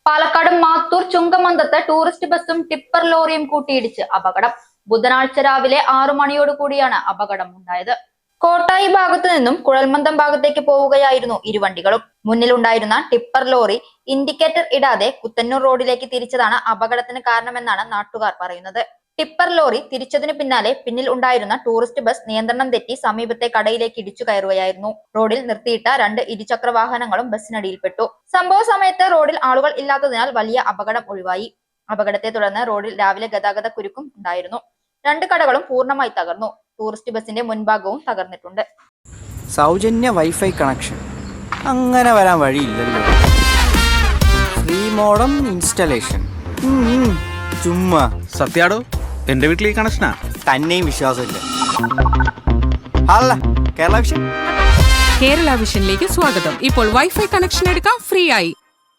Palakkad Mathur ചുങ്കമന്തത്ത് tourist ബസും tipper ലോറിയും കൂട്ടിയിടിച്ച് അപകടം. ബുധനാഴ്ച രാവിലെ 6 മണിയോട് കൂടിയാണ് അപകടം ഉണ്ടായത്. കോട്ടായി ഭാഗത്തു നിന്നും കുഴൽമന്ദം ഭാഗത്തേക്ക് പോവുകയായിരുന്നു ഇരുവണ്ടികളും. മുന്നിലുണ്ടായിരുന്ന ടിപ്പർ ലോറി ഇൻഡിക്കേറ്റർ ഇടാതെ കുത്തന്നൂർ റോഡിലേക്ക് തിരിച്ചതാണ് അപകടത്തിന് കാരണമെന്നാണ് നാട്ടുകാർ പറയുന്നത്. ടിപ്പർ ലോറി തിരിച്ചതിനു പിന്നാലെ പിന്നിൽ ഉണ്ടായിരുന്ന ടൂറിസ്റ്റ് ബസ് നിയന്ത്രണം തെറ്റി സമീപത്തെ കടയിലേക്ക് ഇടിച്ചു കയറുകയായിരുന്നു. റോഡിൽ നിർത്തിയിട്ട 2 ഇരുചക്ര വാഹനങ്ങളും ബസ്സിനടിയിൽപ്പെട്ടു. സംഭവ സമയത്ത് റോഡിൽ ആളുകൾ ഇല്ലാത്തതിനാൽ വലിയ അപകടം ഒഴിവായി. അപകടത്തെ തുടർന്ന് റോഡിൽ രാവിലെ ഗതാഗത കുരുക്കും ഉണ്ടായിരുന്നു. 2 കടകളും പൂർണ്ണമായി തകർന്നു. ടൂറിസ്റ്റ് ബസിന്റെ മുൻഭാഗവും തകർന്നിട്ടുണ്ട്. സൗജന്യ വൈഫൈ കണക്ഷൻ അങ്ങനെ വരാൻ വഴിയില്ലല്ലോ. ഫ്രീ മോഡം ഇൻസ്റ്റലേഷൻ ചുമ്മാ. സത്യാടോ, എന്റെ വീട്ടിൽ ഈ കണക്ഷനാ. തന്നെയും വിശ്വാസമില്ല. അല്ല കേരള വിഷൻ. കേരള വിഷനിലേക്ക് സ്വാഗതം. ഇപ്പോൾ വൈഫൈ കണക്ഷൻ എടുക്കാം ഫ്രീ ആയി.